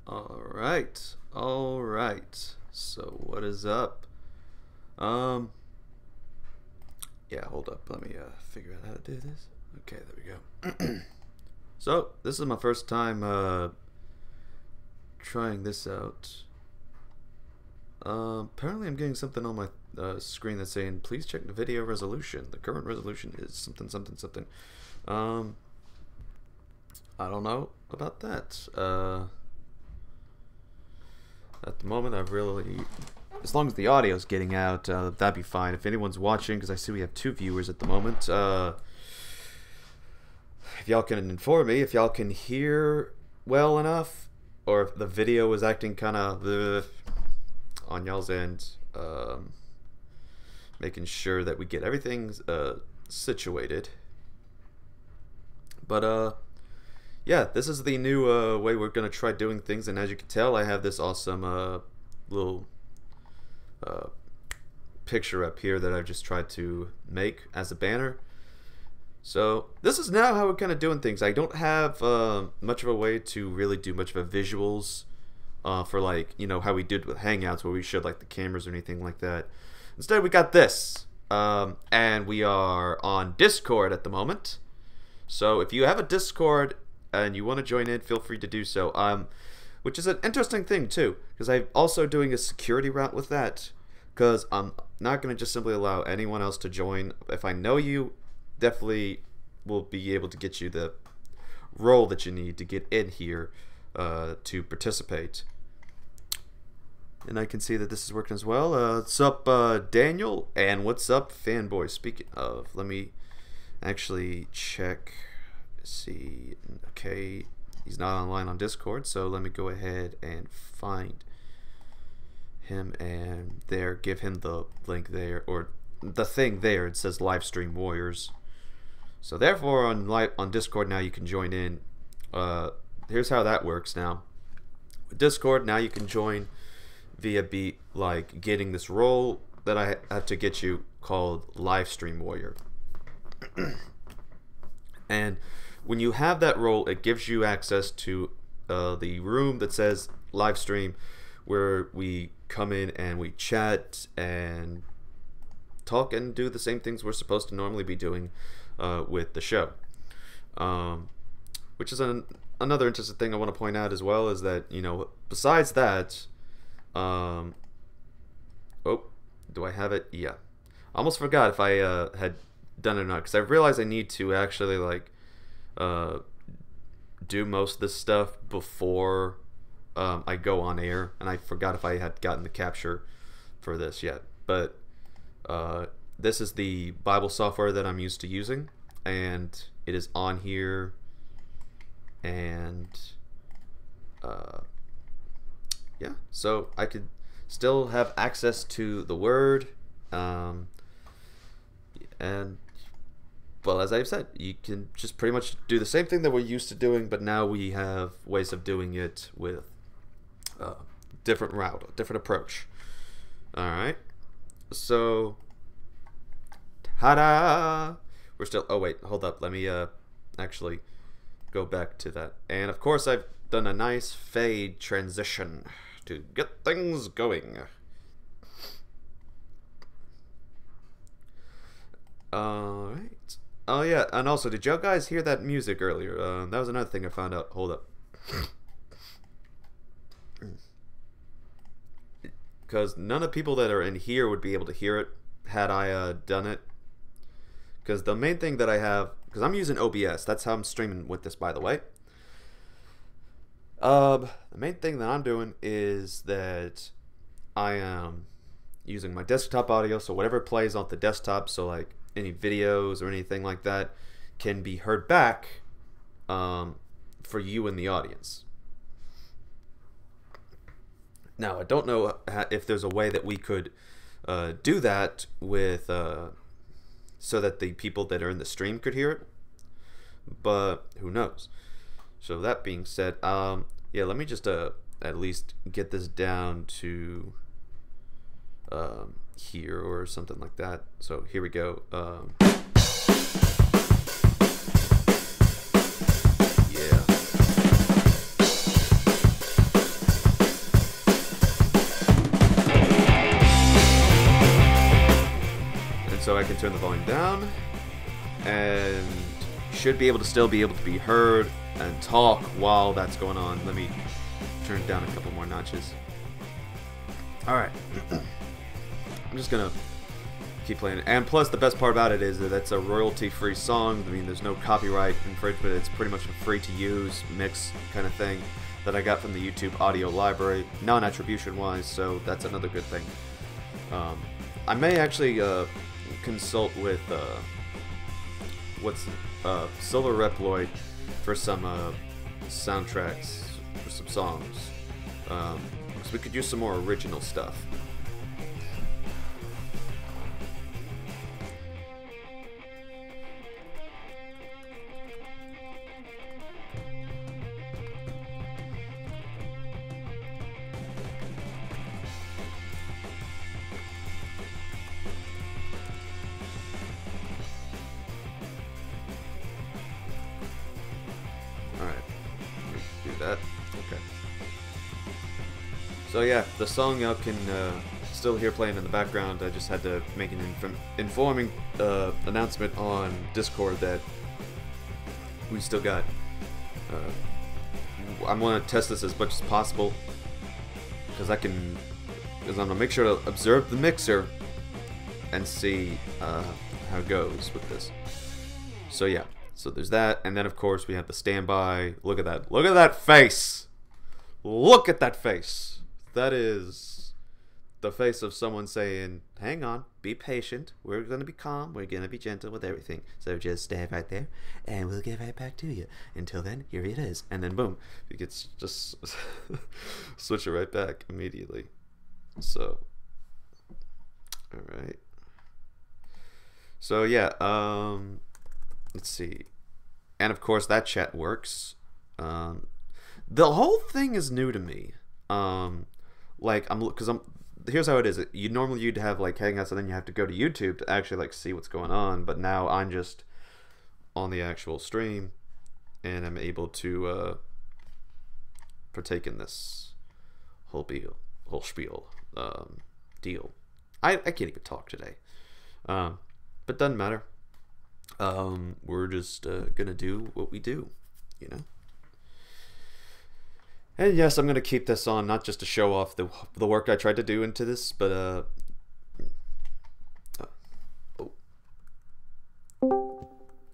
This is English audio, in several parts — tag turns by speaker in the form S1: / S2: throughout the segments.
S1: All right. So what is up? Yeah, hold up. Let me figure out how to do this. Okay, there we go. So this is my first time trying this out. Apparently, I'm getting something on my screen that's saying, "Please check the video resolution. The current resolution is something, something, something." I don't know about that. At the moment, I've really, as long as the audio's getting out, that'd be fine. If anyone's watching, because I see we have 2 viewers at the moment, if y'all can inform me, if y'all can hear well enough, or if the video is acting kind of on y'all's end, making sure that we get everything situated. But yeah, this is the new way we're gonna try doing things, and as you can tell, I have this awesome little picture up here that I've just tried to make as a banner. So this is now how we're kind of doing things. I don't have much of a way to really do much of a visuals for, like, you know, how we did with Hangouts, where we showed like the cameras or anything like that. Instead, we got this, and we are on Discord at the moment. So if you have a Discord and you want to join in, feel free to do so. Which is an interesting thing too, because I'm also doing a security route with that, because I'm not going to just simply allow anyone else to join. If I know you, definitely will be able to get you the role that you need to get in here to participate. And I can see that this is working as well. What's up, Daniel? And what's up, Fanboy? Speaking of, let me actually check. See, okay, he's not online on Discord, so let me go ahead and find him and there, give him the link there, or the thing there. It says Livestream Warriors. So therefore, on Discord now you can join in. Here's how that works now. With Discord now you can join via like getting this role that I have to get you called Livestream Warrior. And when you have that role, it gives you access to the room that says live stream, where we come in and we chat and talk and do the same things we're supposed to normally be doing with the show. Which is another interesting thing I want to point out as well, is that, you know, besides that, oh, do I have it? Yeah. I almost forgot if I had done it or not, because I realized I need to actually, like, do most of this stuff before I go on air, and I forgot if I had gotten the capture for this yet. But this is the Bible software that I'm used to using, and it is on here, and yeah, so I could still have access to the Word, and well, as I've said, you can just pretty much do the same thing that we're used to doing, but now we have ways of doing it with different route, different approach. Alright, so ta-da! We're still, oh wait, hold up, let me actually go back to that. And of course I've done a nice fade transition to get things going. Alright. Oh yeah, and also, did y'all guys hear that music earlier? That was another thing I found out. Hold up. Because none of the people that are in here would be able to hear it had I done it. Because the main thing that I have, because I'm using OBS, that's how I'm streaming with this, by the way. The main thing that I'm doing is that I am using my desktop audio, so whatever plays on the desktop, so like any videos or anything like that, can be heard back for you in the audience. Now, I don't know if there's a way that we could do that with so that the people that are in the stream could hear it, but who knows. So that being said, yeah, let me just at least get this down to here or something like that. So here we go. Yeah. I can turn the volume down, and should be able to be heard and talk while that's going on. Let me turn it down a couple more notches. Alright. I'm just gonna keep playing it. And plus, the best part about it is that it's a royalty-free song. I mean, there's no copyright infringement. It's pretty much a free-to-use mix kind of thing that I got from the YouTube audio library, non-attribution-wise, so that's another good thing. I may actually consult with Silver Reploid for some soundtracks for some songs, because we could use some more original stuff. So yeah, the song y'all can still hear playing in the background. I just had to make an informing announcement on Discord that we still got. I'm gonna test this as much as possible because I'm gonna make sure to observe the mixer and see how it goes with this. So yeah, so there's that, and then of course we have the standby. Look at that! Look at that face! Look at that face! That is the face of someone saying, hang on, be patient, we're going to be calm, we're going to be gentle with everything, so just stay right there, and we'll get right back to you. Until then, here it is. And then boom, you can just switch it right back immediately. So, alright. So yeah, let's see. And of course that chat works. The whole thing is new to me. Here's how it is. You'd have like Hangouts, and then you have to go to YouTube to actually like see what's going on. But now I'm just on the actual stream, and I'm able to partake in this whole spiel deal. I can't even talk today, but doesn't matter. We're just gonna do what we do, you know. And yes, I'm going to keep this on, not just to show off the work I tried to do into this, but,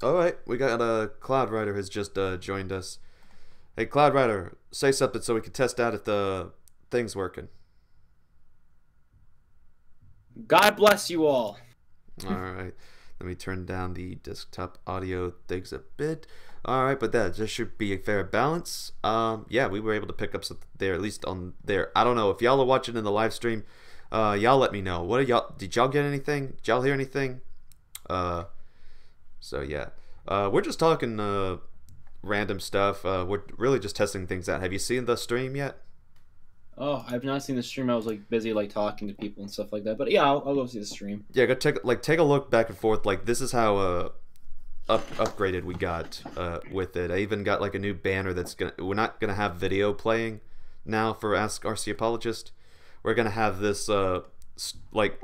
S1: Alright, we got, Cloud Rider has just, joined us. Hey, Cloud Rider, say something so we can test out if the thing's working.
S2: God bless you all.
S1: Alright, let me turn down the desktop audio things a bit. Alright, but that just should be a fair balance. Yeah, we were able to pick up some there, at least on there. I don't know, if y'all are watching in the live stream, y'all let me know. What are y'all, did y'all get anything? Did y'all hear anything? So yeah. We're just talking random stuff. We're really just testing things out. Have you seen the stream yet?
S2: Oh, I've not seen the stream. I was like busy like talking to people and stuff like that. But yeah, I'll go see the stream.
S1: Yeah, go take a look back and forth. Like, this is how upgraded we got with it. I even got like a new banner that's we're not gonna have video playing now for Ask RC Apologist. We're gonna have this like,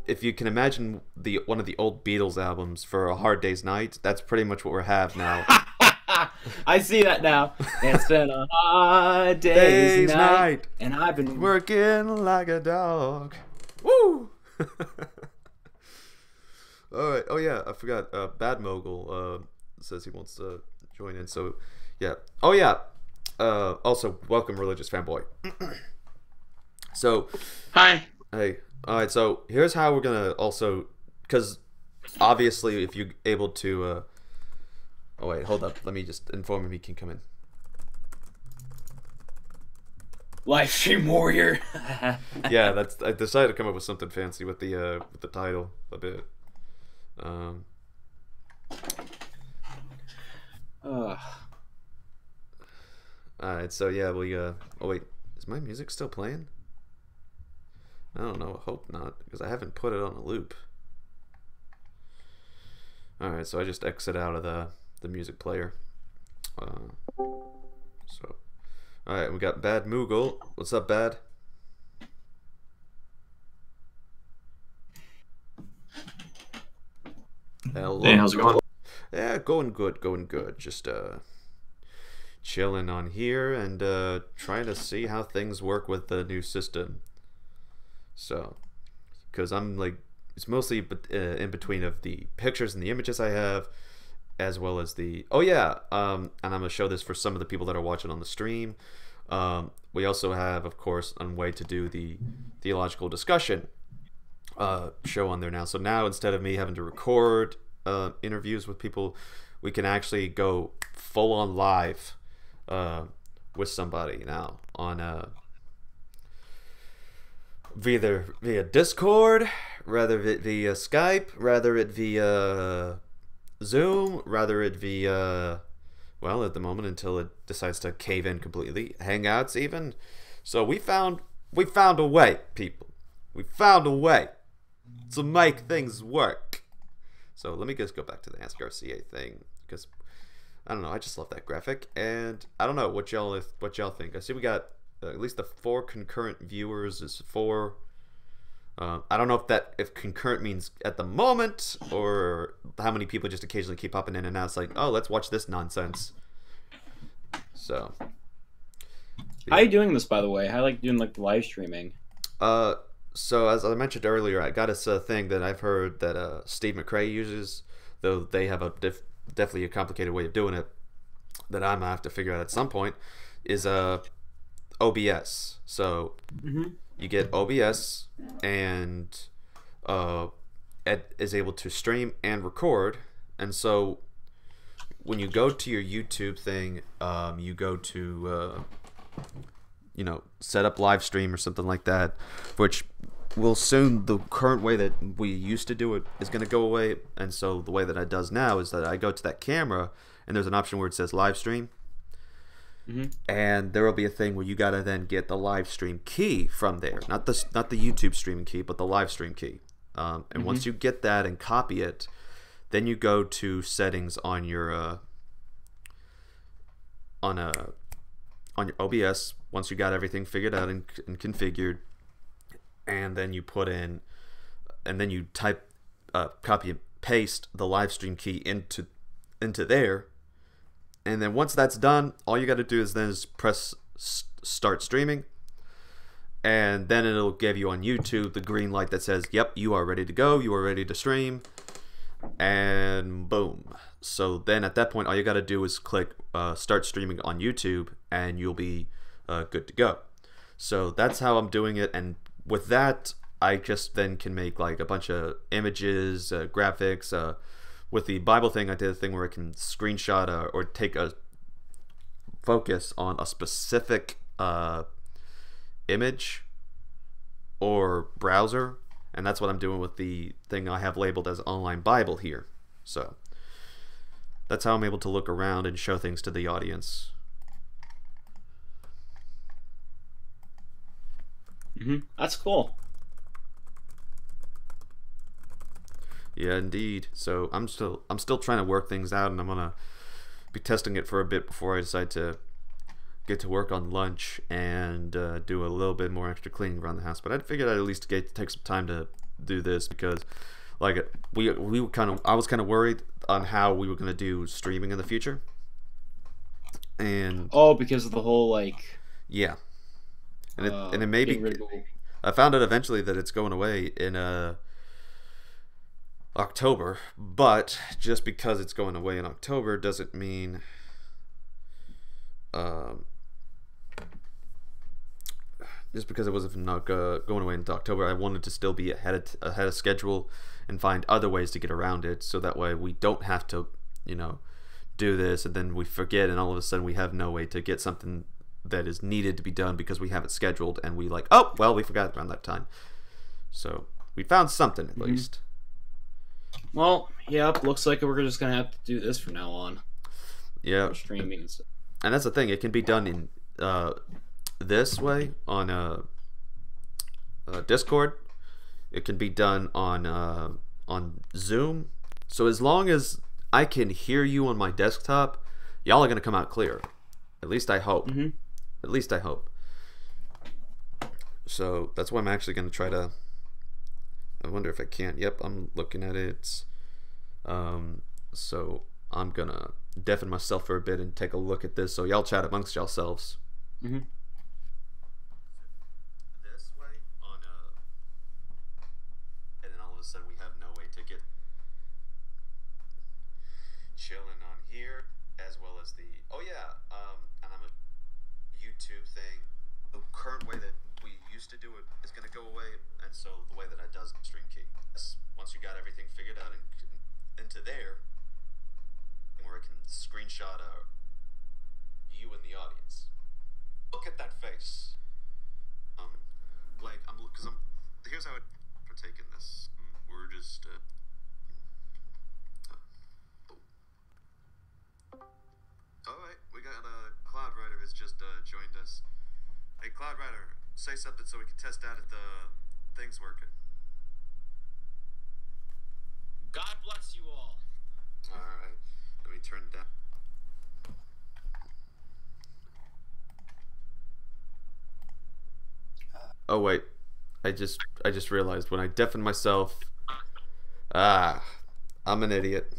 S1: if you can imagine one of the old Beatles albums for A Hard Day's Night, that's pretty much what we have now.
S2: I see that now. It's been a hard day's night, and I've been
S1: working like a dog. Woo! Alright, oh yeah, I forgot, Bad Mogul says he wants to join in, so yeah. Oh yeah, also, welcome Religious Fanboy. So,
S3: hi.
S1: Hey, alright, so here's how we're gonna also, because obviously if you're able to, oh wait, hold up, let me just inform him he can come in.
S2: Livestream Warrior.
S1: Yeah, I decided to come up with something fancy with the title a bit. Alright, so yeah, oh wait, is my music still playing? I don't know, I hope not, because I haven't put it on a loop. Alright, so I just exit out of the music player. So, alright, we got Bad Moogle. What's up, Bad? Hello.
S2: Hey, how's it going?
S1: Yeah, going good, going good. Just chilling on here and trying to see how things work with the new system. So, because I'm like, it's mostly in between of the pictures and the images I have, as well as the. Oh yeah, and I'm gonna show this for some of the people that are watching on the stream. We also have, of course, a way to do the theological discussion show on there now. So now instead of me having to record interviews with people, we can actually go full on live with somebody now on via Discord, rather it via Skype, rather it via Zoom, rather it via, well, at the moment until it decides to cave in completely, Hangouts even. So we found a way, people. We found a way to make things work. So let me just go back to the Ask RCA thing, because I don't know, I just love that graphic, and I don't know what y'all think. I see we got at least the 4 concurrent viewers is 4. I don't know if concurrent means at the moment, or how many people just occasionally keep popping in and out. It's like, oh, let's watch this nonsense. So, yeah.
S2: How are you doing this, by the way? How like doing like live streaming?
S1: So as I mentioned earlier, I got us a thing that I've heard that Steve McRae uses, though they have a definitely a complicated way of doing it that I'm gonna have to figure out at some point, is OBS. So you get OBS, and Ed is able to stream and record. And so when you go to your YouTube thing, you go to set up live stream or something like that, which will soon, the current way that we used to do it is going to go away. And so the way that it does now is that I go to that camera, and there's an option where it says live stream. And there will be a thing where you gotta then get the live stream key from there, not the YouTube streaming key, but the live stream key. And once you get that and copy it, then you go to settings on your OBS. Once you got everything figured out and configured, and then you put in, and then you type, copy and paste the live stream key into there. And then once that's done, all you got to do is then press start streaming, and then it'll give you on YouTube the green light that says, yep, you are ready to go, you are ready to stream, and boom. So then at that point, all you got to do is click start streaming on YouTube, and you'll be good to go. So that's how I'm doing it, and with that, I just then can make like a bunch of images, graphics. With the Bible thing, I did a thing where I can screenshot or take a focus on a specific image or browser, and that's what I'm doing with the thing I have labeled as Online Bible here. So that's how I'm able to look around and show things to the audience.
S2: That's cool.
S1: Yeah, indeed. So I'm still trying to work things out, and I'm gonna be testing it for a bit before I decide to get to work on lunch and do a little bit more extra cleaning around the house. But I figured I'd at least take some time to do this, because like I was kind of worried on how we were gonna do streaming in the future. And
S2: because of the whole like,
S1: yeah, and it may be. I found out eventually that it's going away in October, but just because it's going away in October doesn't mean just because it was not going away into October, I wanted to still be ahead of schedule and find other ways to get around it, so that way we don't have to do this and then we forget, and all of a sudden we have no way to get something that is needed to be done because we have it scheduled, and we like, oh well, we forgot around that time. So we found something at least.
S2: Well, yep, looks like we're just gonna have to do this from now on.
S1: Yeah,
S2: for streaming and stuff.
S1: And that's the thing; it can be done in this way on Discord. It can be done on Zoom. So as long as I can hear you on my desktop, y'all are gonna come out clear. At least I hope. At least I hope. So that's why I'm actually gonna try to. I wonder if I can. Yep, I'm looking at it. So I'm gonna deafen myself for a bit and take a look at this. So y'all chat amongst yourselves.
S2: Mm-hmm.
S1: This way on and then all of a sudden we have no way to get chilling on here, as well as the and I'm a YouTube thing. The current way that we used to do it is gonna go away, and so the way that I does stream key. Once you got everything figured out into there, where I can screenshot you in the audience. Look at that face. Here's how I partake in this. We're just all right. We got Cloud Rider has just joined us. Hey, Cloud Rider, say something so we can test out if the thing's working.
S3: God bless you all.
S1: All right. Let me turn it down. Oh wait, I just realized when I deafen myself. I'm an idiot.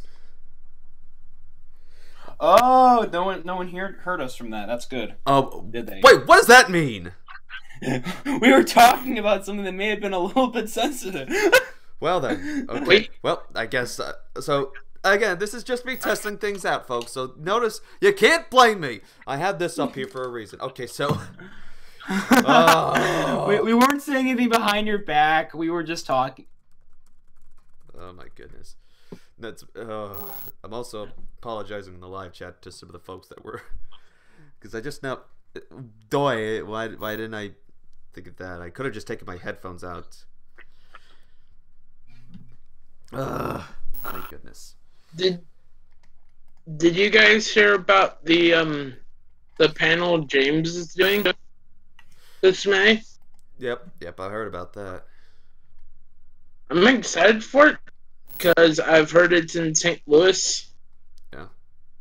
S2: Oh, no one here heard us from that. That's good.
S1: Oh,
S2: Did they?
S1: Wait, what does that mean?
S2: We were talking about something that may have been a little bit sensitive.
S1: Well then, okay.
S3: Wait.
S1: Well, I guess so. Again, this is just me testing things out, folks. So notice you can't blame me. I had this up here for a reason. Okay, so. Oh.
S2: We weren't saying anything behind your back. We were just talking.
S1: Oh my goodness. That's. I'm also apologizing in the live chat to some of the folks that were, because I just now. Doy, why didn't I think of that? I could have just taken my headphones out. My goodness.
S3: Did you guys hear about the panel James is doing this May?
S1: Yep, I heard about that.
S3: I'm excited for it because I've heard it's in St. Louis.
S1: Yeah.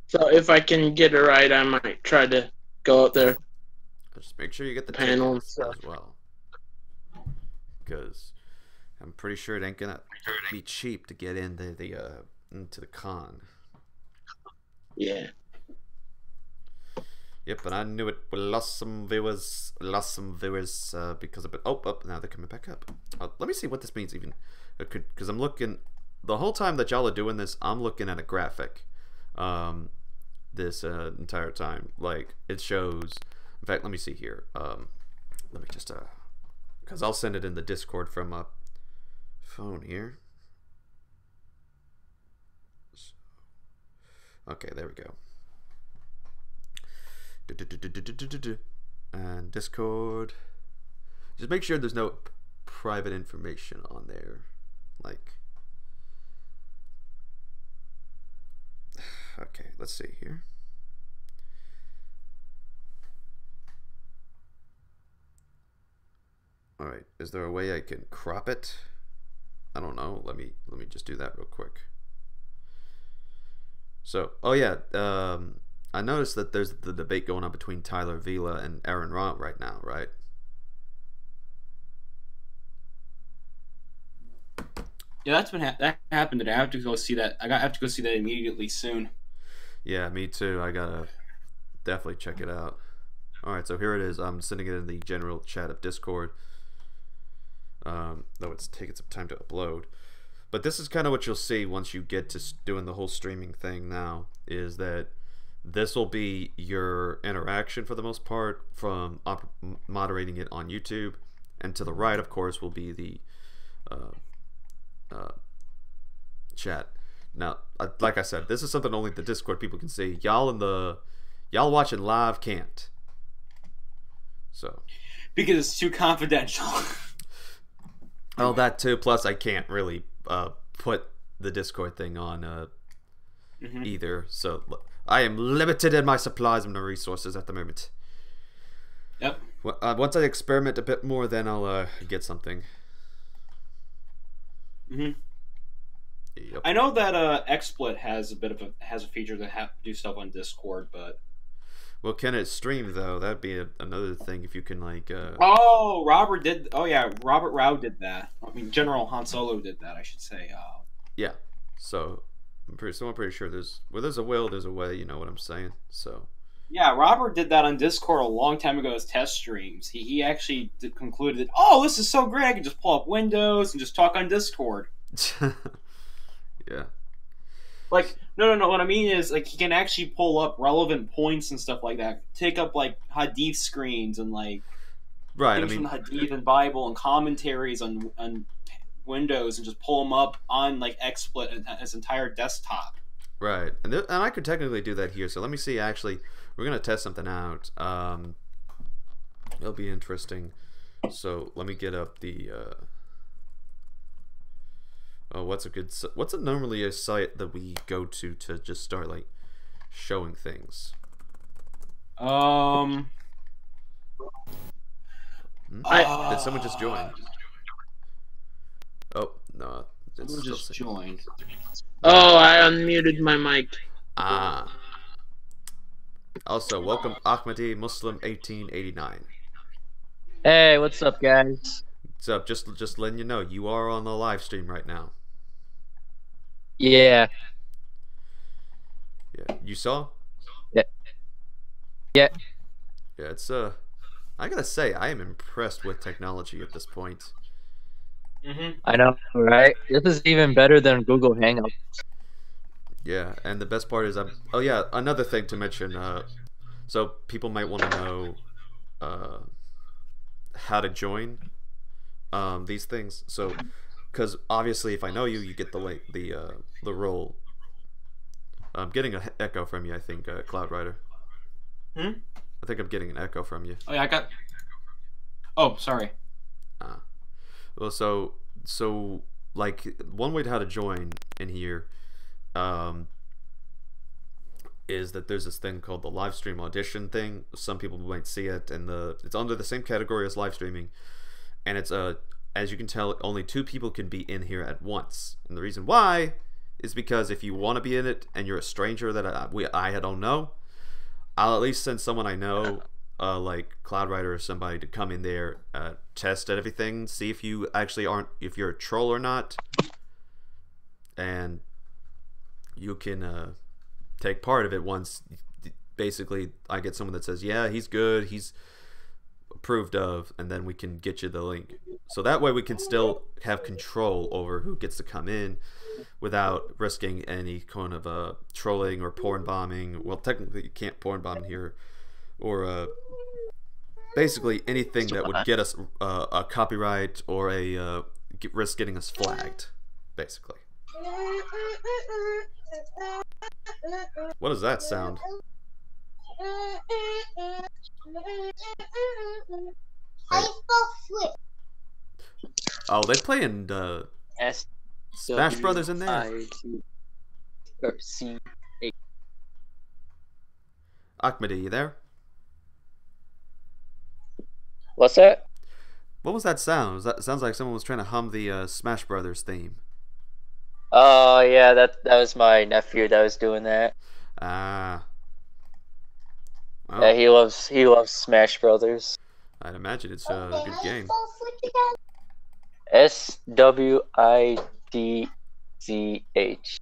S3: So if I can get a ride, I might try to go out there.
S1: Just make sure you get the
S3: Panel and
S1: tickets
S3: stuff.
S1: as well, because I'm pretty sure it ain't gonna be cheap to get into the con.
S3: Yeah.
S1: Yep, and I knew it. We lost some viewers because of it. Oh, now they're coming back up. Let me see what this means even, because I'm looking the whole time that y'all are doing this. I'm looking at a graphic, this entire time. Like it shows. In fact, let me see here. Let me just because I'll send it in the Discord from a phone here. Okay, there we go. And Discord. Just make sure there's no private information on there. Like, okay, let's see here. All right, is there a way I can crop it? I don't know. Let me just do that real quick. So, oh yeah, I noticed that there's the debate going on between Tyler Vila and Aaron Ront right now, right?
S2: Yeah, that happened today. I have to go see that. I have to go see that immediately soon.
S1: Yeah, me too. I gotta definitely check it out. All right, so here it is. I'm sending it in the general chat of Discord. Though it's taking some time to upload. But this is kind of what you'll see once you get to doing the whole streaming thing now, is that this will be your interaction for the most part from moderating it on YouTube. And to the right, of course, will be the chat. Now, like I said, this is something only the Discord people can see. Y'all watching live can't. So.
S2: Because it's too confidential.
S1: Oh, that too. Plus, I can't really put the Discord thing on either. So I am limited in my supplies and my resources at the moment.
S2: Yep.
S1: Once I experiment a bit more, then I'll get something.
S2: Mhm.
S1: Yep.
S2: I know that XSplit has a feature to do stuff on Discord, but.
S1: Well, can it stream though? That'd be another thing if you can like.
S2: Oh, Robert did. Oh yeah, Robert Rao did that. I mean, General Han Solo did that. I should say.
S1: Yeah. So, I'm pretty sure where there's a will, there's a way. You know what I'm saying? So.
S2: Yeah, Robert did that on Discord a long time ago as test streams. He actually concluded that, oh, this is so great, I can just pull up Windows and just talk on Discord.
S1: Yeah.
S2: Like, no, what I mean is, like, he can actually pull up relevant points and stuff like that. Take up, like, Hadith screens and, like,
S1: right,
S2: things from the Hadith and Bible and commentaries on Windows and just pull them up on, like, XSplit and his entire desktop.
S1: Right, and I could technically do that here. So let me see. Actually, we're gonna test something out. It'll be interesting. So let me get up the. What's normally a site that we go to just start like showing things?
S2: Did
S1: someone just join? Oh no,
S2: someone just joined.
S3: Oh, I unmuted my mic.
S1: Also, welcome Ahmadi Muslim 1889.
S4: Hey, what's up, guys?
S1: What's up? Just letting you know, you are on the live stream right now.
S4: Yeah.
S1: Yeah, you saw?
S4: Yeah. Yeah.
S1: Yeah, it's I gotta say, I am impressed with technology at this point.
S4: I know, right? This is even better than Google Hangouts.
S1: Yeah, and the best part is oh yeah, another thing to mention, so people might want to know how to join these things. So because obviously if I know you, you get the role. I'm getting an echo from you, I think, Cloud Rider. I think I'm getting an echo from you.
S2: Oh yeah, oh, sorry.
S1: Well, so like one way to how to join in here is that there's this thing called the live stream audition thing. Some people might see it, and it's under the same category as live streaming, and it's as you can tell, only 2 people can be in here at once. And the reason why is because if you want to be in it and you're a stranger that I don't know, I'll at least send someone I know, like Cloud Rider or somebody, to come in there, test everything, see if you actually if you're a troll or not, and you can take part of it once. Basically, I get someone that says, yeah, he's good, he's approved of, and then we can get you the link. So that way we can still have control over who gets to come in without risking any kind of trolling or porn bombing. Well, technically you can't porn bomb here, or basically anything that would get us a copyright or risk getting us flagged, basically. What does that sound? Oh, they playing Smash Brothers in there. Ahmadi, you there?
S4: What's that?
S1: What was that sound? Sounds like someone was trying to hum the Smash Brothers theme.
S4: Oh yeah, that was my nephew that was doing that.
S1: Ah. Well,
S4: Yeah, he loves Smash Brothers.
S1: I'd imagine it's a good game.
S4: SWIDZH.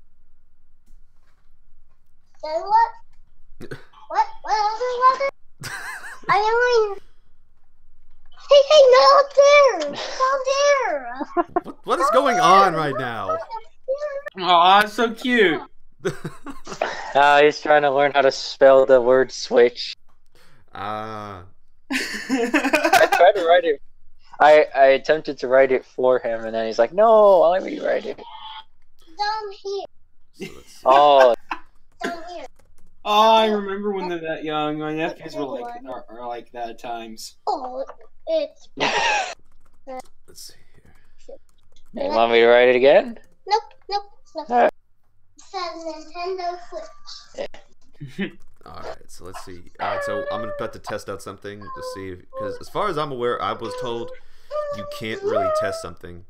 S5: What was it? I only. Hey, not there! Not there!
S1: What is going on right now?
S2: Aw, it's so cute.
S4: He's trying to learn how to spell the word switch.
S1: Ah.
S4: I tried to write it. I attempted to write it for him, and then he's like, "No, let me write it."
S5: Down here.
S4: Oh.
S5: Down here.
S2: Oh, I remember when they're that young. My nephews were are like that at times.
S5: Oh, it's.
S1: Let's see here.
S4: You want me to write it again?
S5: Nope.
S4: Alright.
S5: It says Nintendo Switch.
S1: Alright, so let's see. Alright, so I'm about to test out something to see, because as far as I'm aware, I was told you can't really test something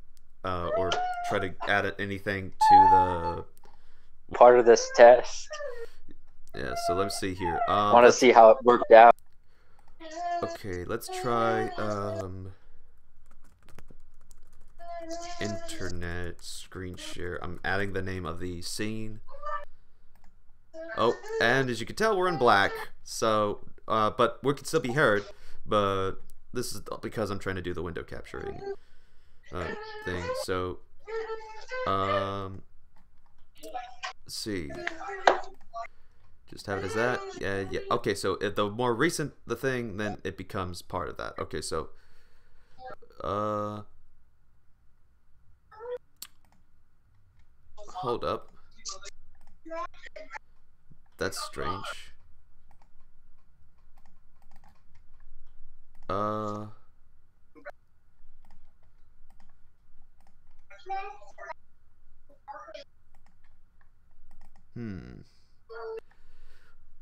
S1: or try to add anything to the
S4: Part of this test.
S1: Yeah, so let's see here.
S4: I want to see how it worked out.
S1: Okay, let's try internet screen share. I'm adding the name of the scene. Oh, and as you can tell, we're in black. So, but we can still be heard. But this is because I'm trying to do the window capturing thing. So, let's see. Just have it as that. Yeah, yeah. Okay, so if the more recent the thing, then it becomes part of that. Okay, so, hold up. That's strange.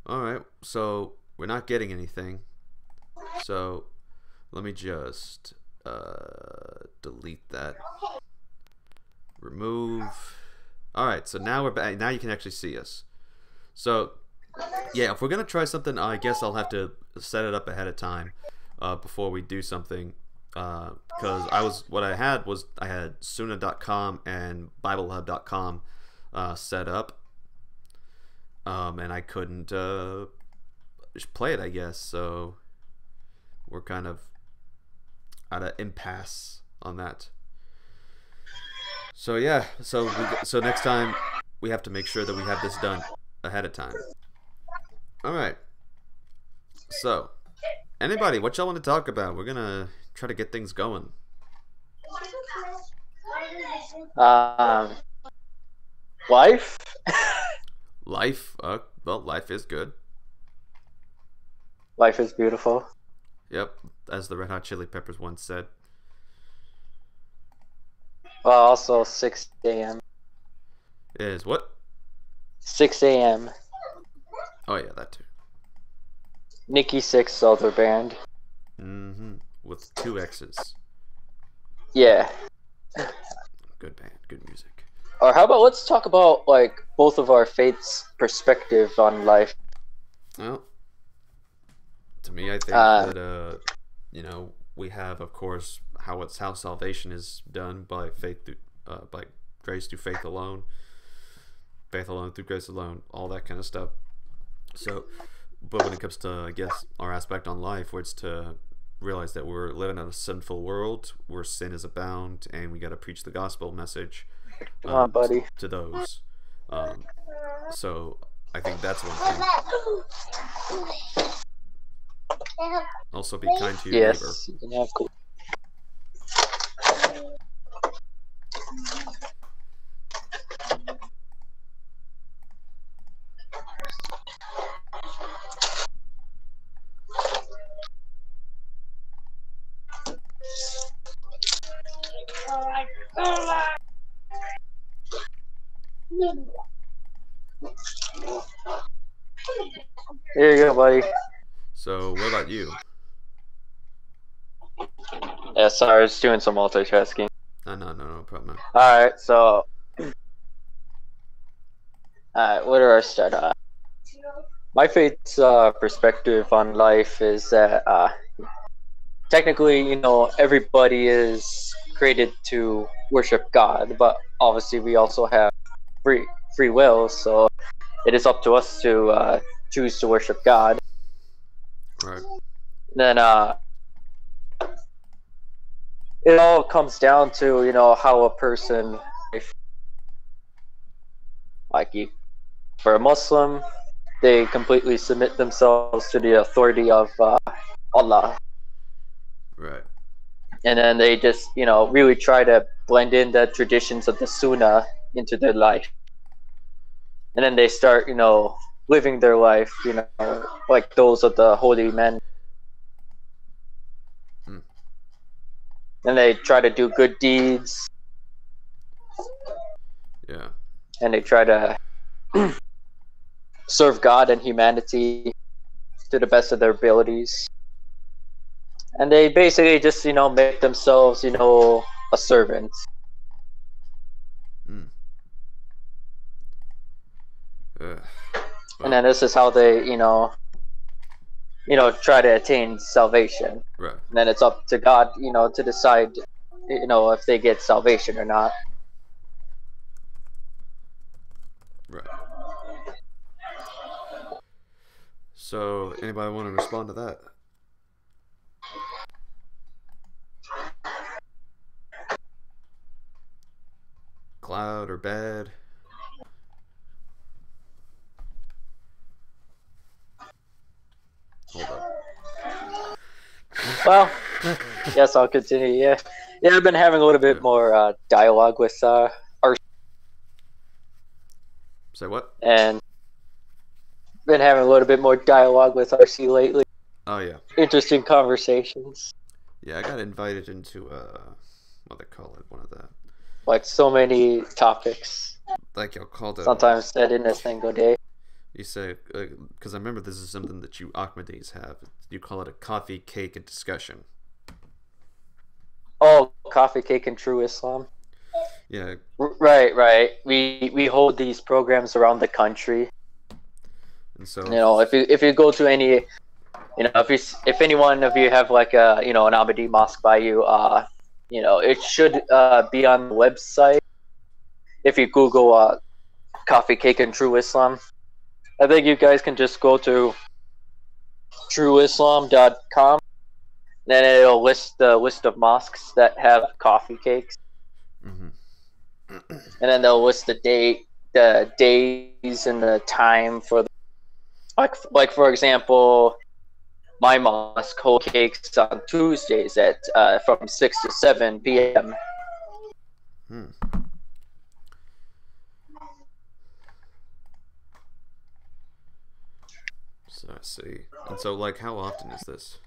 S1: Alright, so we're not getting anything. So let me just delete that. Remove. Alright, so now we're back. Now you can actually see us. So yeah, if we're gonna try something, I guess I'll have to set it up ahead of time before we do something. Because what I had was I had Suna.com and BibleHub.com set up. And I couldn't just play it, I guess. So we're kind of at an impasse on that. So yeah, so next time we have to make sure that we have this done ahead of time. All right. So, anybody, what y'all want to talk about? We're gonna try to get things going.
S4: Life.
S1: Life, well, life is good.
S4: Life is beautiful.
S1: Yep, as the Red Hot Chili Peppers once said.
S4: Well, also 6 a.m.
S1: Is what?
S4: 6 a.m.
S1: Oh yeah, that too.
S4: Nikki Sixx other band.
S1: Mm-hmm. With 2 X's.
S4: Yeah.
S1: Good band, good music.
S4: Or how about let's talk about like both of our faith's perspective on life.
S1: Well, to me, I think that you know, we have, of course, how salvation is done by faith through, by grace through faith alone through grace alone, all that kind of stuff. So, but when it comes to, I guess, our aspect on life, where it's to realize that we're living in a sinful world where sin is abound, and we got to preach the gospel message.
S4: Come on, buddy.
S1: To those. So I think that's one thing. Also, be kind to your neighbor.
S4: Yes, you can have cool. Here you go, buddy.
S1: So, what about you?
S4: Yeah, sorry, I was doing some multitasking.
S1: No problem.
S4: Alright, so... Alright, where do I start? My faith's perspective on life is that technically, you know, everybody is created to worship God, but obviously we also have free will, so it is up to us to choose to worship God.
S1: Right.
S4: Then it all comes down to, you know, how a person, like you, for a Muslim, they completely submit themselves to the authority of Allah.
S1: Right.
S4: And then they just, you know, really try to blend in the traditions of the Sunnah into their life. And then they start, you know, living their life, you know, like those of the holy men. And they try to do good deeds.
S1: Yeah.
S4: And they try to serve God and humanity to the best of their abilities. And they basically just, you know, make themselves, you know, a servant.
S1: Well.
S4: And then this is how they, you know, try to attain salvation.
S1: Right.
S4: And then it's up to God, you know, to decide, you know, if they get salvation or not.
S1: Right. So, anybody want to respond to that? Cloud or bad? Hold up.
S4: Well, yes, I'll continue. Yeah, I've been having a little bit more dialogue with our
S1: Say what?
S4: and been having a little bit more dialogue with RC lately.
S1: Oh yeah.
S4: Interesting conversations.
S1: Yeah, I got invited into what they call it, one of the
S4: Like so many topics.
S1: like y'all called it.
S4: Sometimes said in a single day.
S1: You say because I remember this is something that you Ahmadis have. You call it a coffee, cake, and discussion.
S4: Oh, coffee, cake, and true Islam.
S1: Yeah.
S4: Right. We hold these programs around the country.
S1: And so
S4: You know, if you go to any, you know, if any one of you have like a an Ahmadi mosque by you, you know, it should be on the website. If you Google coffee, cake, and true Islam, I think you guys can just go to trueislam.com. Then it'll list the list of mosques that have coffee cakes,
S1: Mhm.
S4: and then they'll list the days, and the time for the, like for example, my mosque holds cakes on Tuesdays at from 6 to 7 p.m.
S1: Hmm. So I see. And so, like, how often is this?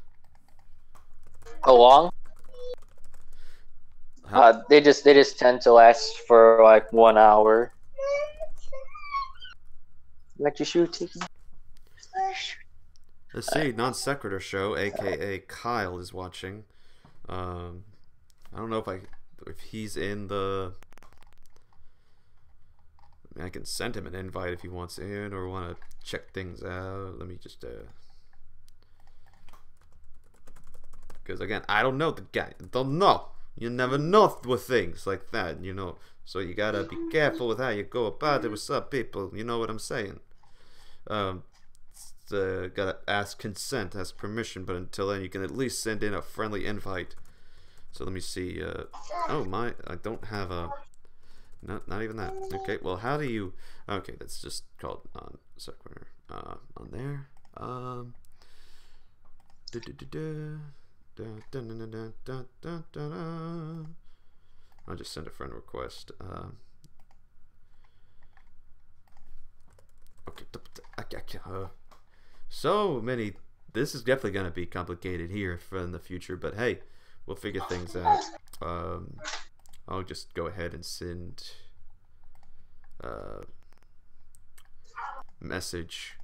S4: How long?
S1: How,
S4: They just tend to last for like 1 hour. Let you shoot, Tiki.
S1: let's see. Non Sequitur Show, aka Kyle, is watching. I don't know if he's in the. I mean, I can send him an invite if he wants in or want to check things out. Let me just because again, I don't know the guy. I don't know. You never know with things like that, you know. So you gotta be careful with how you go about it with some people. You know what I'm saying? Gotta ask consent, ask permission, but until then, you can at least send in a friendly invite. So let me see. Oh my, I don't have a. Not even that. Okay, well, how do you? Okay, that's just called on Sequitur. On there. I'll just send a friend request. Okay. So many. This is definitely gonna be complicated here in the future, but hey, we'll figure things out. I'll just go ahead and send message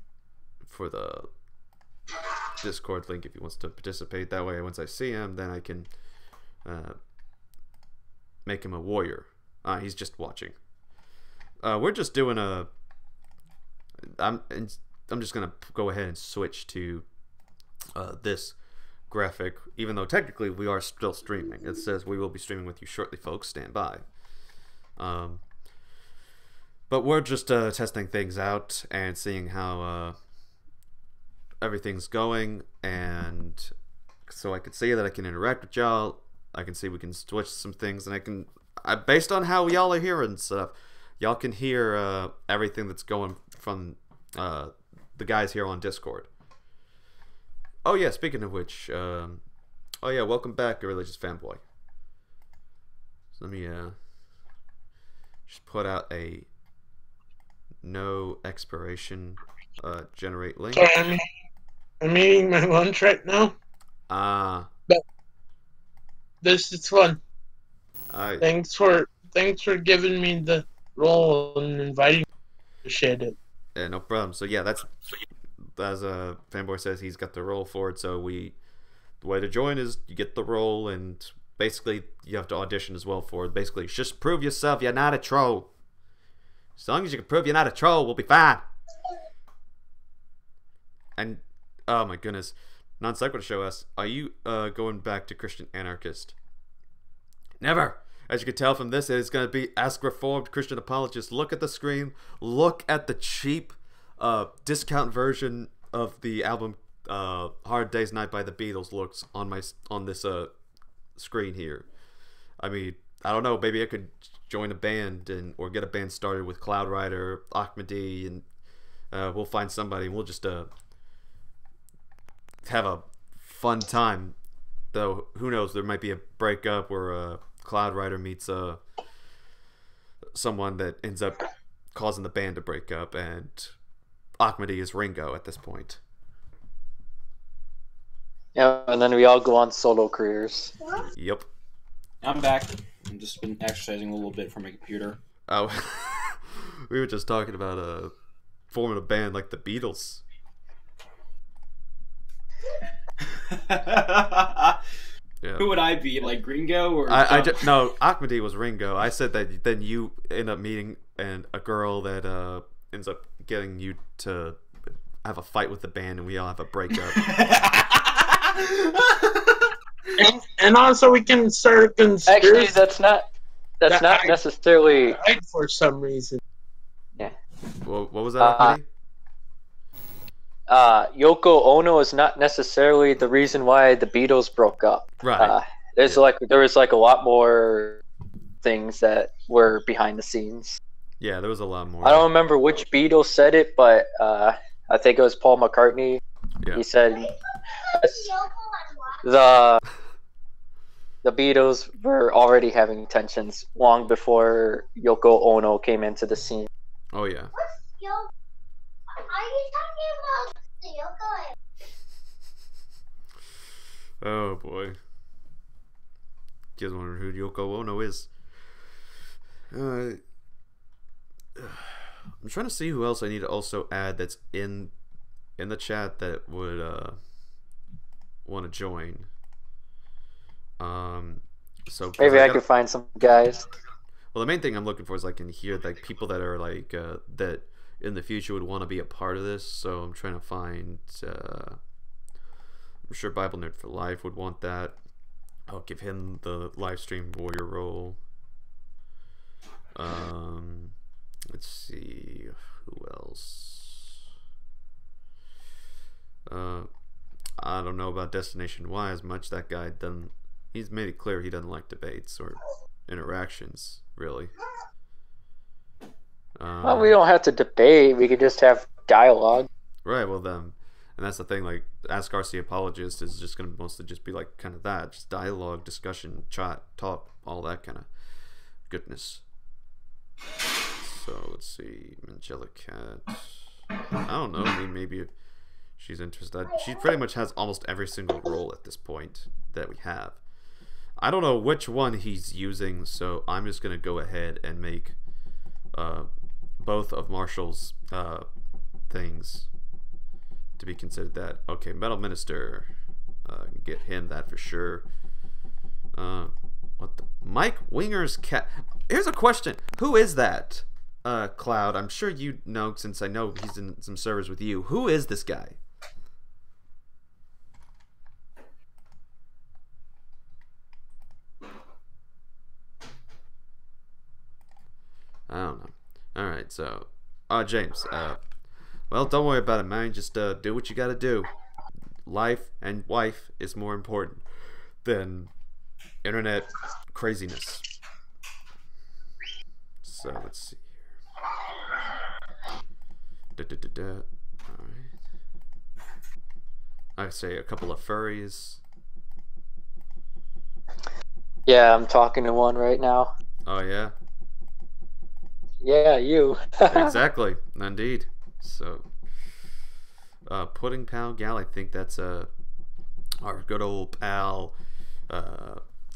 S1: for the Discord link if he wants to participate. That way, once I see him, then I can make him a warrior. He's just watching. We're just doing a. I'm just gonna go ahead and switch to this graphic, even though technically we are still streaming. It says we will be streaming with you shortly, folks. Stand by. But we're just testing things out and seeing how everything's going, and so I can see that I can interact with y'all. I can see we can switch some things, and based on how y'all are hearing stuff, y'all can hear everything that's going from the guys here on Discord. Oh yeah, speaking of which, oh yeah, welcome back, Religious Fanboy. So let me just put out a no expiration generate link.
S3: Sorry, I'm eating my lunch right now. But this is fun. Thanks for giving me the role and inviting me. Appreciate it.
S1: Yeah, no problem. So yeah, that's as a Fanboy says, he's got the role for it. So the way to join is you get the role, and basically you have to audition as well for it. Basically, just prove yourself. You're not a troll. As long as you can prove you're not a troll, we'll be fine. And oh my goodness, Non Sequitur Show us. Are you going back to Christian anarchist? Never. As you can tell from this, it is going to be Ask Reformed Christian Apologist. Look at the screen. Look at the cheap discount version of the album "Hard Day's Night" by the Beatles looks on this screen here. I mean, I don't know. Maybe I could join a band or get a band started with Cloud Rider, Ahmadi, and we'll find somebody. And we'll just have a fun time. Though who knows? There might be a breakup where Cloud Rider meets someone that ends up causing the band to break up, and Ahmadi is Ringo at this point.
S4: Yeah, and then we all go on solo careers.
S1: Yep.
S2: I'm back. I've just been exercising a little bit from my computer.
S1: Oh, we were just talking about forming a band like the Beatles. Yeah.
S2: Who would I be? Like Ringo or?
S1: No, Ahmadi was Ringo. I said that then you end up meeting a girl that ends up getting you to have a fight with the band, and we all have a breakup.
S3: and also we can start a conspiracy.
S4: Actually, that's not necessarily
S3: for some reason.
S4: Yeah.
S1: Well, what was that, Ahmadi?
S4: Yoko Ono is not necessarily the reason why the Beatles broke up.
S1: Right.
S4: There was a lot more things that were behind the scenes.
S1: Yeah, there was a lot more.
S4: I don't remember which Beatles said it, but I think it was Paul McCartney.
S1: Yeah.
S4: He said the Beatles were already having tensions long before Yoko Ono came into the scene.
S1: Oh yeah.
S5: Are you talking about the Yoko?
S1: Oh boy. Just wondering who Yoko Ono is. I'm trying to see who else I need to also add that's in the chat that would want to join. So
S4: maybe I could find some guys.
S1: Well, the main thing I'm looking for is I can hear like people that are like that in the future would want to be a part of this. So I'm trying to find. I'm sure Bible Nerd for Life would want that. I'll give him the live stream warrior role. Let's see who else. I don't know about Destination Y as much. That guy doesn't. He's made it clear he doesn't like debates or interactions, really.
S4: Well, we don't have to debate. We could just have dialogue.
S1: Right. Well, then, and that's the thing. Like, Ask RC Apologist is just going to mostly just be like kind of that, just dialogue, discussion, chat, talk, all that kind of goodness. So let's see, Angelic Cat. I don't know. I mean, maybe if she's interested. She pretty much has almost every single role at this point that we have. I don't know which one he's using, so I'm just gonna go ahead and make both of Marshall's things to be considered that. Okay, Metal Minister, get him that for sure. What the Mike Winger's cat? Here's a question: who is that? Cloud. I'm sure you know, since I know he's in some servers with you. Who is this guy? I don't know. Alright, so James, well, don't worry about it, man. Just do what you gotta do. Life and wife is more important than internet craziness. So let's see here. Alright. I say a couple of furries.
S4: Yeah, I'm talking to one right now.
S1: Oh yeah?
S4: Yeah, you.
S1: Exactly, indeed. So, Pudding Pal Gal, I think that's our good old pal,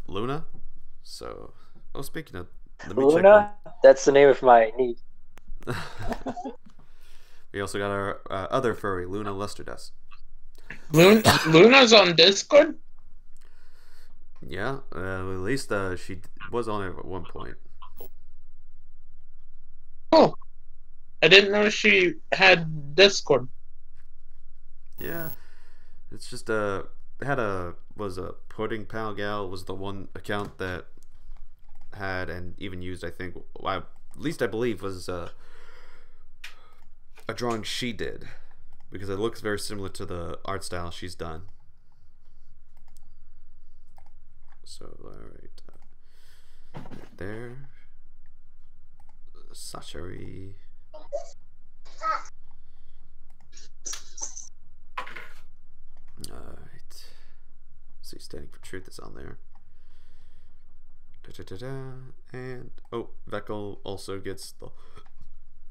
S1: Luna. So, speaking of, let me
S4: Luna? That's the name of my niece.
S1: We also got our other furry, Luna Lusterdust.
S3: Luna's on Discord?
S1: Yeah, at least she was on it at one point.
S3: Oh, I didn't know she had Discord.
S1: Yeah, it's just was a Pudding Pal Gal was the one account that had and even used, I think, at least I believe was a drawing she did because it looks very similar to the art style she's done. So, alright. Right there. Sacheri. Alright. See, Standing for Truth is on there. And, oh, Veckel also gets the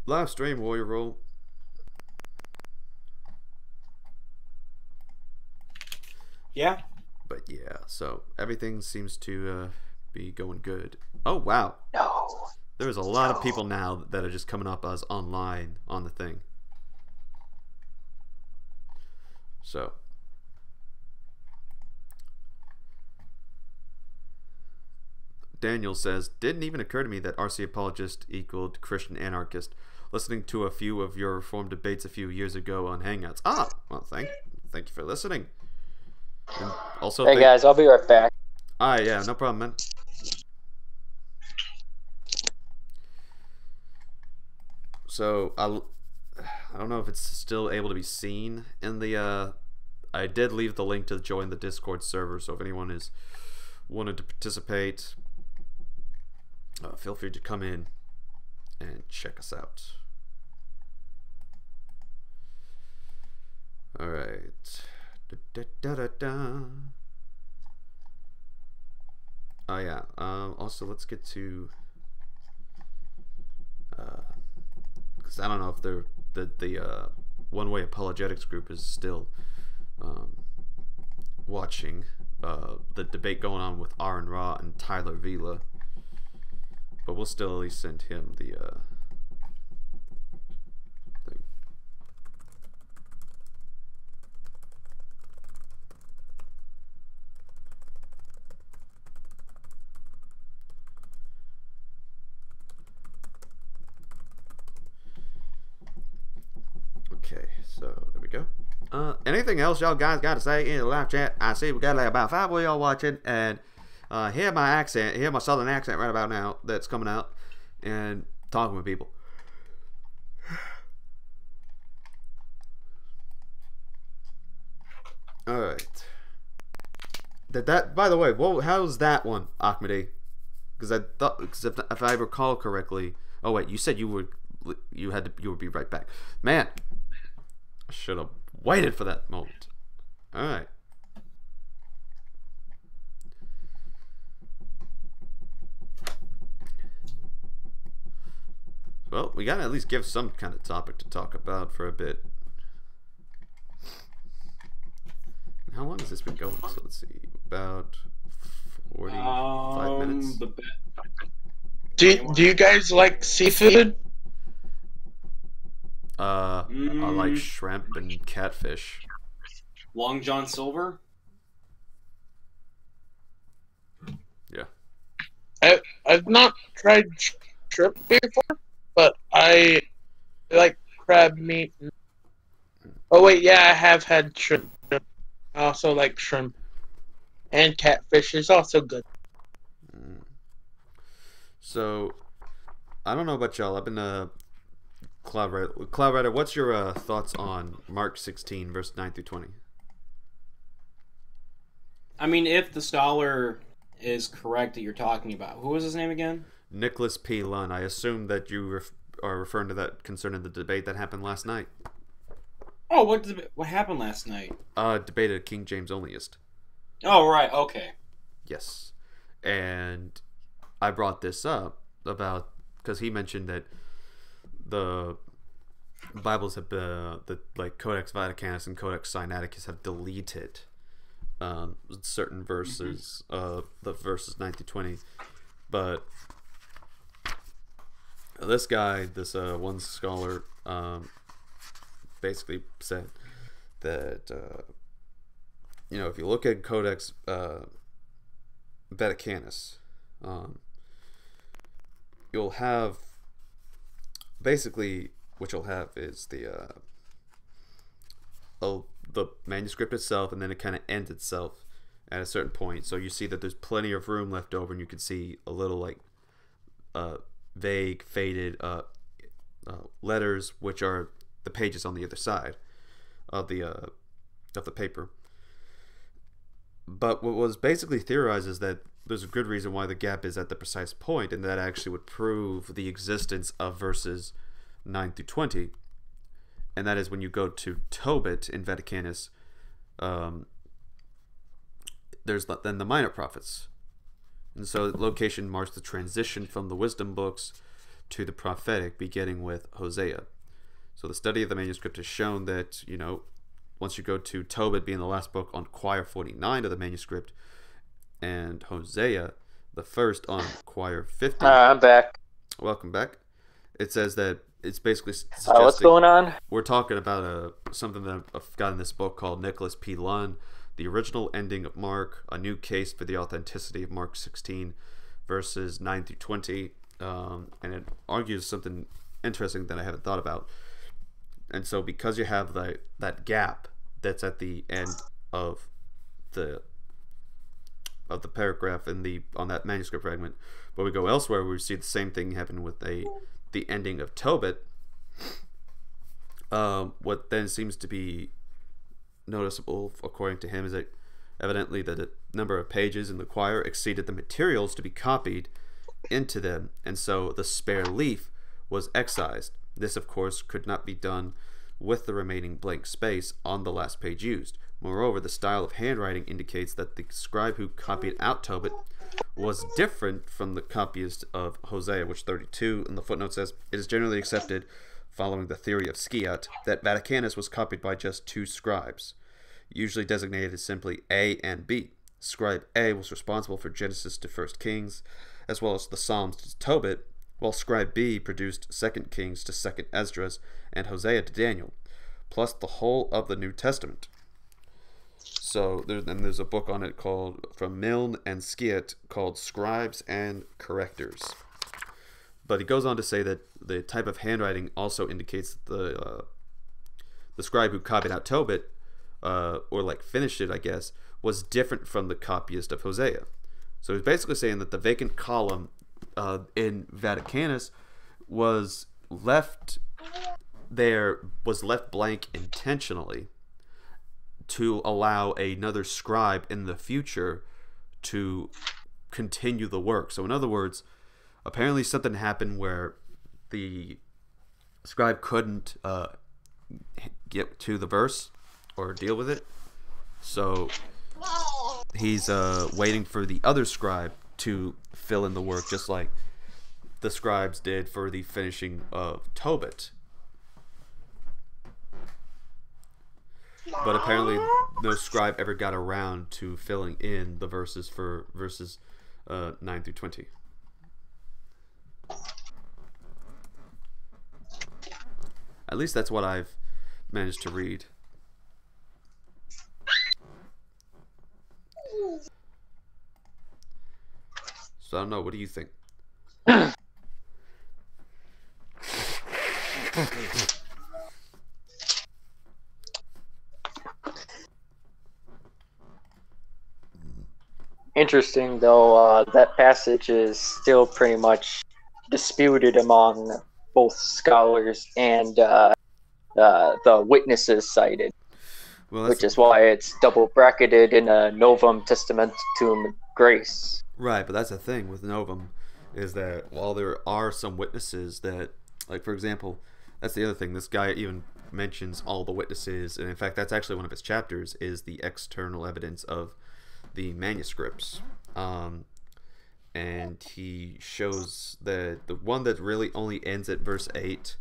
S1: live stream warrior role.
S2: Yeah.
S1: But yeah, so everything seems to be going good. Oh, wow.
S4: No.
S1: There's a lot of people now that are just coming up as online on the thing. So. Daniel says, didn't even occur to me that RC apologist equaled Christian anarchist. Listening to a few of your Reformed debates a few years ago on Hangouts. Ah, well, thank you for listening. And also,
S4: hey guys, I'll be right back.
S1: Yeah, no problem, man. So I don't know if it's still able to be seen in the. I did leave the link to join the Discord server, so if anyone is wanted to participate, feel free to come in and check us out. All right. Oh yeah. Also, let's get to because I don't know if the One Way Apologetics group is still watching the debate going on with Aaron Ra and Tyler Vila, but we'll still at least send him the thing. Okay, so there we go. Anything else y'all guys got to say in the live chat? I see we got like about 5 of y'all watching, and hear my southern accent right about now that's coming out, and talking with people. All right. By the way, how's that one, Ahmadi? Because I thought, if I recall correctly, oh wait, you said you would be right back, man. I should have waited for that moment. All right. Well, we gotta at least give some kind of topic to talk about for a bit. How long has this been going? So let's see, about 45 minutes.
S3: Do you guys like seafood?
S1: I like shrimp and catfish.
S2: Long John Silver?
S1: Yeah.
S3: I've not tried shrimp before, but I like crab meat. Oh wait, yeah, I have had shrimp. I also like shrimp. And catfish is also good.
S1: So, I don't know about y'all. I've been Cloud Rider, what's your thoughts on Mark 16, verse 9 through 20?
S2: I mean, if the scholar is correct that you're talking about, who was his name again?
S1: Nicholas P. Lunn. I assume that you are referring to that concerning the debate that happened last night.
S2: Oh, what happened last night?
S1: Debate at King James Onlyist.
S2: Oh, right, okay.
S1: Yes. And I brought this up about, because he mentioned that the Bibles have been, like Codex Vaticanus and Codex Sinaiticus have deleted certain verses, the verses 9 through 20. But this guy, this one scholar, basically said that if you look at Codex Vaticanus, you'll have basically what you'll have is the manuscript itself, and then it kind of ends itself at a certain point. So you see that there's plenty of room left over, and you can see a little like vague, faded letters, which are the pages on the other side. of the paper. But what was basically theorized is that there's a good reason why the gap is at the precise point, and that actually would prove the existence of verses 9 through 20. And that is when you go to Tobit in Vaticanus, there's then the minor prophets. And so the location marks the transition from the wisdom books to the prophetic, beginning with Hosea. So the study of the manuscript has shown that, once you go to Tobit being the last book on Quire 49 of the manuscript, and Hosea, the first on Quire 50.
S4: I'm back.
S1: Welcome back. It says that it's basically
S4: what's going on?
S1: We're talking about something that I've got in this book called Nicholas P. Lunn, The Original Ending of Mark, a new case for the authenticity of Mark 16, verses 9 through 20. And it argues something interesting that I haven't thought about. And so because you have that gap that's at the end of the paragraph on that manuscript fragment, but we go elsewhere, we see the same thing happen with the ending of Tobit. What then seems to be noticeable, according to him, is that evidently the number of pages in the Quire exceeded the materials to be copied into them, and so the spare leaf was excised. This, of course, could not be done with the remaining blank space on the last page used. Moreover, the style of handwriting indicates that the scribe who copied out Tobit was different from the copyist of Hosea, which 32 in the footnote says, "It is generally accepted, following the theory of Sciat, that Vaticanus was copied by just two scribes, usually designated simply A and B. Scribe A was responsible for Genesis to 1 Kings, as well as the Psalms to Tobit, while Scribe B produced 2 Kings to 2 Esdras and Hosea to Daniel, plus the whole of the New Testament." So there's a book on it called from Milne and Sciat called Scribes and Correctors. But he goes on to say that the type of handwriting also indicates that the scribe who copied out Tobit, or finished it, I guess, was different from the copyist of Hosea. So he's basically saying that the vacant column in Vaticanus was left blank intentionally to allow another scribe in the future to continue the work. So in other words, apparently something happened where the scribe couldn't get to the verse or deal with it. So he's waiting for the other scribe to fill in the work, just like the scribes did for the finishing of Tobit. But apparently no scribe ever got around to filling in the verses for verses 9 through 20. At least that's what I've managed to read. So I don't know, what do you think?
S4: Interesting, though, that passage is still pretty much disputed among both scholars and the witnesses cited, which is why it's double bracketed in a Novum Testamentum Grace.
S1: Right, but that's the thing with Novum, is that while there are some witnesses that, like, for example, that's the other thing, this guy even mentions all the witnesses, and in fact that's actually one of his chapters, is the external evidence of the manuscripts. And he shows that the one that really only ends at verse 8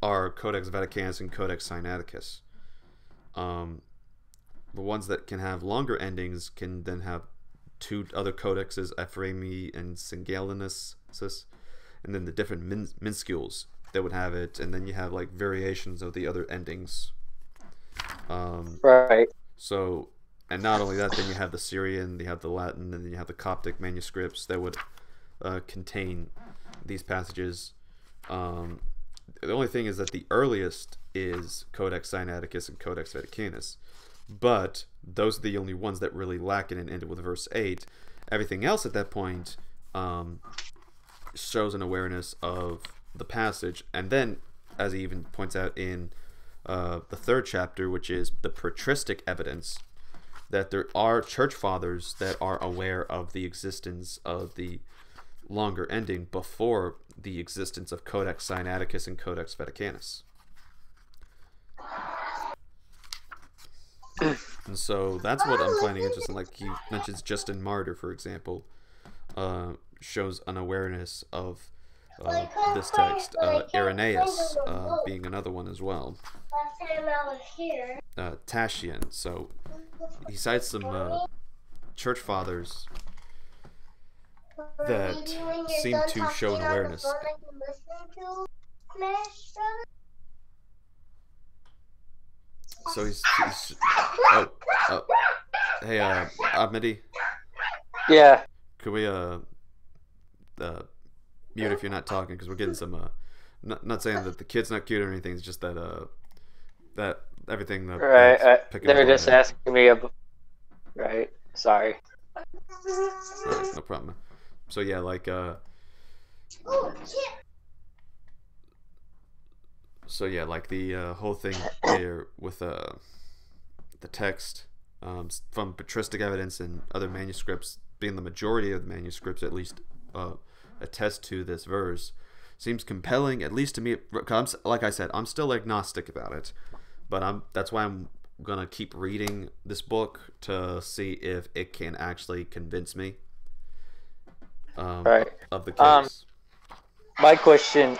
S1: are Codex Vaticanus and Codex Sinaiticus. The ones that can have longer endings can then have two other codexes, Ephraemi and Singalinus, and then the different minuscules that would have it, and then you have like variations of the other endings.
S4: Right.
S1: So, and not only that, then you have the Syrian, you have the Latin, and then you have the Coptic manuscripts that would contain these passages. The only thing is that the earliest is Codex Sinaiticus and Codex Vaticanus, but those are the only ones that really lack it and end with verse 8. Everything else at that point shows an awareness of the passage, and then, as he even points out in the third chapter, which is the patristic evidence, that there are church fathers that are aware of the existence of the longer ending before the existence of Codex Sinaiticus and Codex Vaticanus. And so that's what I'm finding interesting. Like he mentions Justin Martyr, for example, shows an awareness of this text. Irenaeus being another one as well. Tatian. So he cites some church fathers that seem to show an awareness. So he's hey, Ahmedi?
S4: Yeah.
S1: Could we mute if you're not talking, because we're getting some not saying that the kid's not cute or anything, it's just that that everything that
S4: right, they're just asking me about, right, sorry.
S1: Right, no problem. So yeah, like so yeah, like the whole thing there with the text from patristic evidence and other manuscripts, being the majority of the manuscripts at least attest to this verse, seems compelling, at least to me. Like I said, I'm still agnostic about it, but that's why I'm gonna keep reading this book to see if it can actually convince me
S4: right.
S1: of the case.
S4: My question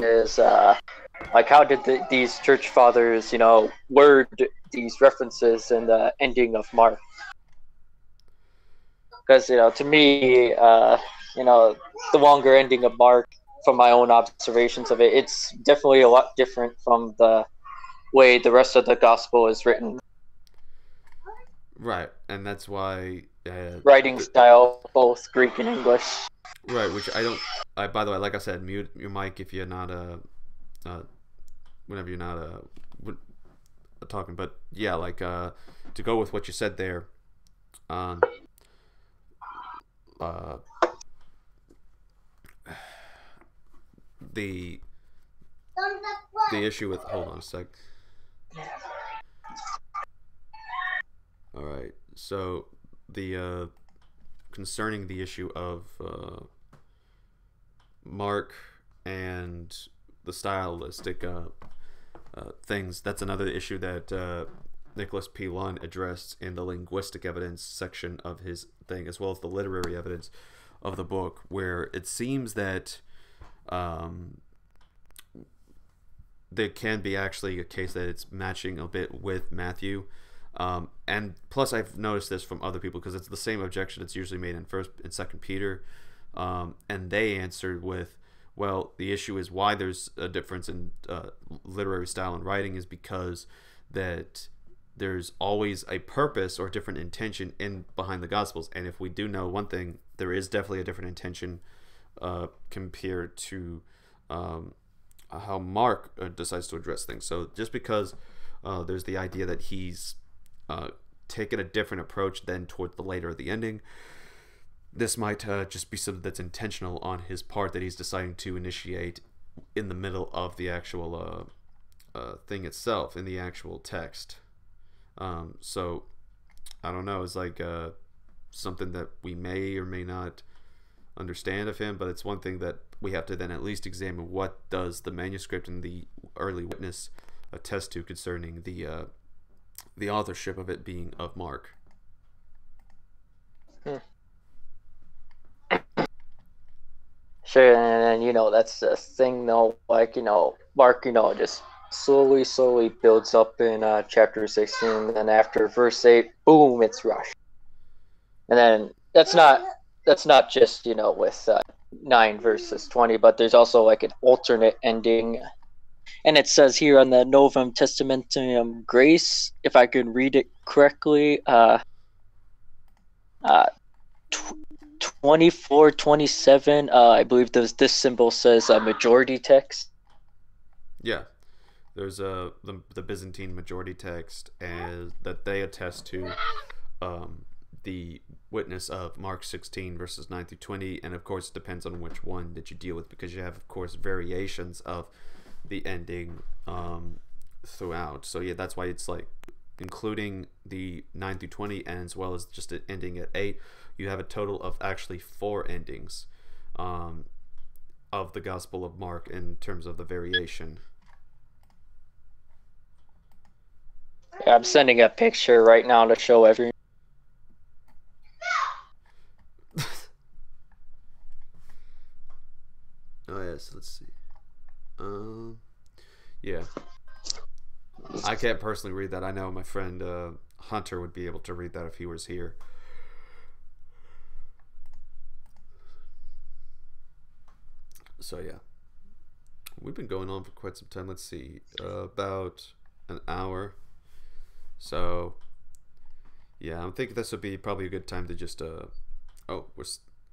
S4: is, like, how did these church fathers, word these references in the ending of Mark? Because, to me, the longer ending of Mark, from my own observations of it, it's definitely a lot different from the way the rest of the gospel is written.
S1: Right, and that's why...
S4: writing style, both Greek and English.
S1: Right, which by the way, like I said, mute your mic if you're not whenever you're not talking. But yeah, like to go with what you said there, the issue with, hold on a sec. All right, so the concerning the issue of Mark and the stylistic things, that's another issue that Nicholas P. Lunn addressed in the linguistic evidence section of his thing, as well as the literary evidence of the book, where it seems that there can be actually a case that it's matching a bit with Matthew. And plus, I've noticed this from other people, because it's the same objection that's usually made in 1st and 2nd Peter, and they answered with, well, the issue is why there's a difference in literary style and writing is because that there's always a purpose or different intention behind the Gospels, and if we do know one thing, there is definitely a different intention compared to how Mark decides to address things. So just because there's the idea that he's taken a different approach than toward the later of the ending, this might just be something that's intentional on his part, that he's deciding to initiate in the middle of the actual thing itself, in the actual text. So I don't know, it's like something that we may or may not understand of him, but it's one thing that we have to then at least examine. What does the manuscript and the early witness attest to concerning the authorship of it being of Mark?
S4: Sure, and then, that's the thing, though, like, Mark, just slowly builds up in chapter 16, and then after verse 8, boom, it's rushed. And then that's not just, with 9 verses 20, but there's also like an alternate ending. And it says here on the Novum Testamentum Grace, if I can read it correctly, 24:27, I believe this symbol says majority text.
S1: Yeah, there's the Byzantine majority text, and that they attest to the witness of Mark 16 verses 9 through 20, and of course it depends on which one that you deal with, because you have, of course, variations of the ending throughout. So yeah, that's why it's like including the 9 through 20 and as well as just it ending at 8, you have a total of actually 4 endings of the Gospel of Mark in terms of the variation.
S4: Yeah, I'm sending a picture right now to show everyone.
S1: Oh yes, let's see. Yeah. I can't personally read that. I know my friend Hunter would be able to read that if he was here. So yeah, we've been going on for quite some time. Let's see, about an hour. So yeah, I'm thinking this would be probably a good time to just I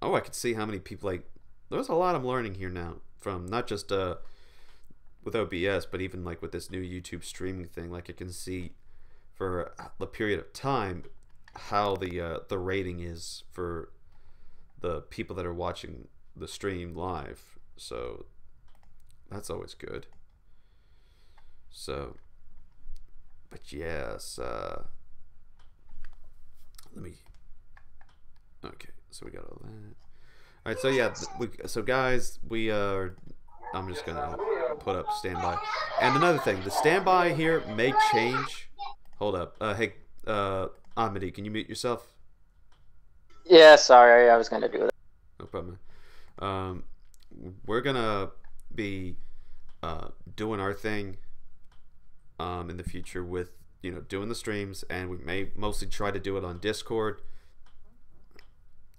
S1: can see how many people, like, there's a lot I'm learning here now from not just with OBS, but even like with this new YouTube streaming thing. Like I can see for the period of time how the rating is for the people that are watching the stream live. So that's always good. So, but yes, okay, so we got all that. All right, so yeah, so guys, we are. I'm just gonna put up standby. And another thing, the standby here may change. Hold up, hey, Ahmadi, can you mute yourself?
S4: Yeah, sorry, I was gonna do that.
S1: No problem. We're gonna be doing our thing in the future with, you know, doing the streams, and we may mostly try to do it on Discord,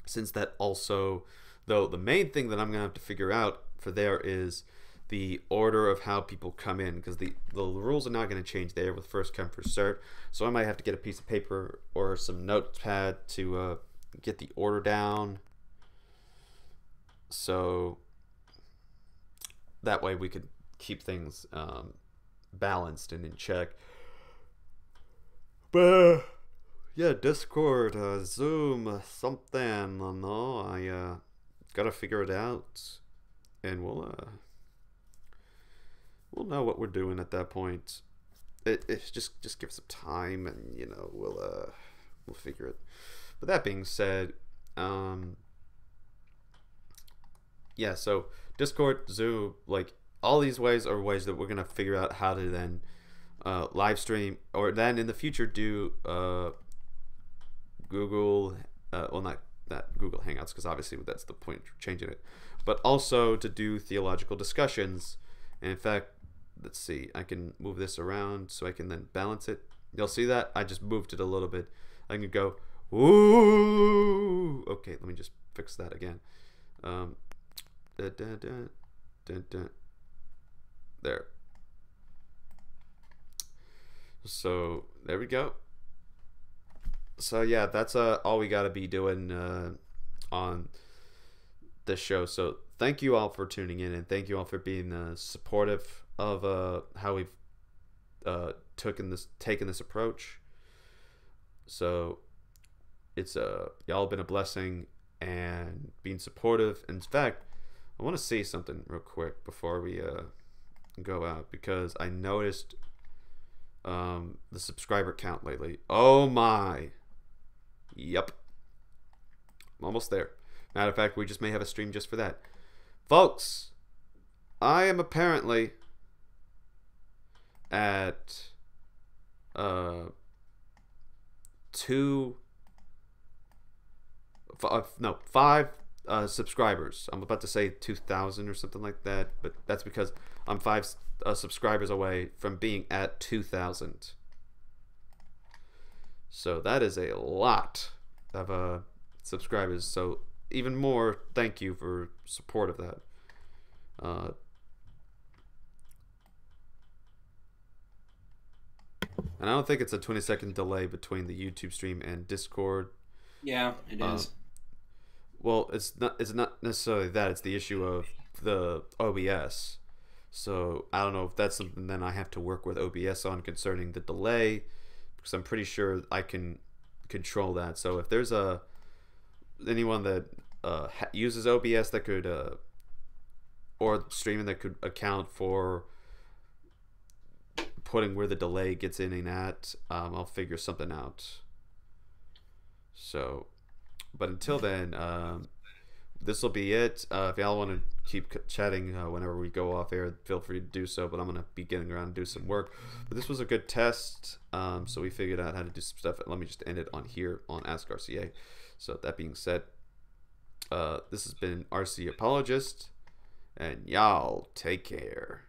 S1: since that also, though the main thing that I'm gonna have to figure out for there is the order of how people come in, because the rules are not going to change there with first come first serve. So I might have to get a piece of paper or some notepad to get the order down, so that way we could keep things balanced and in check. But yeah, Discord, Zoom, something, I don't know. I gotta figure it out, and we'll know what we're doing at that point. It just give some time, and you know, we'll figure it. But that being said, yeah, so Discord, Zoom, like all these ways are ways that we're gonna figure out how to then live stream, or then in the future do Google, well, not Google Hangouts, because obviously that's the point of changing it, but also to do theological discussions. And in fact, let's see, I can move this around so I can then balance it. You'll see that I just moved it a little bit. I can go, ooh, okay, let me just fix that again. There. So there we go. So yeah, that's all we gotta be doing on this show. So thank you all for tuning in, and thank you all for being supportive of how we've taken this approach. So it's y'all have been a blessing and being supportive. In fact, I want to say something real quick before we go out, because I noticed the subscriber count lately. Oh my. Yep. I'm almost there. Matter of fact, we just may have a stream just for that. Folks, I am apparently at 5 subscribers. I'm about to say 2,000 or something like that, but that's because I'm 5 subscribers away from being at 2,000. So that is a lot of subscribers. So even more, thank you for support of that. And I don't think it's a 20-second delay between the YouTube stream and Discord.
S2: Yeah, it is.
S1: Well, it's not necessarily that. It's the issue of the OBS. So I don't know if that's something then I have to work with OBS on concerning the delay, because I'm pretty sure I can control that. So if there's anyone that uses OBS that could or streaming that could account for putting where the delay gets in and at. I'll figure something out. So, but until then, this will be it. If y'all want to keep chatting whenever we go off air, feel free to do so. But I'm going to be getting around to do some work. But this was a good test. So we figured out how to do some stuff. Let me just end it on here on Ask RCA. So that being said, this has been RC Apologist. And y'all take care.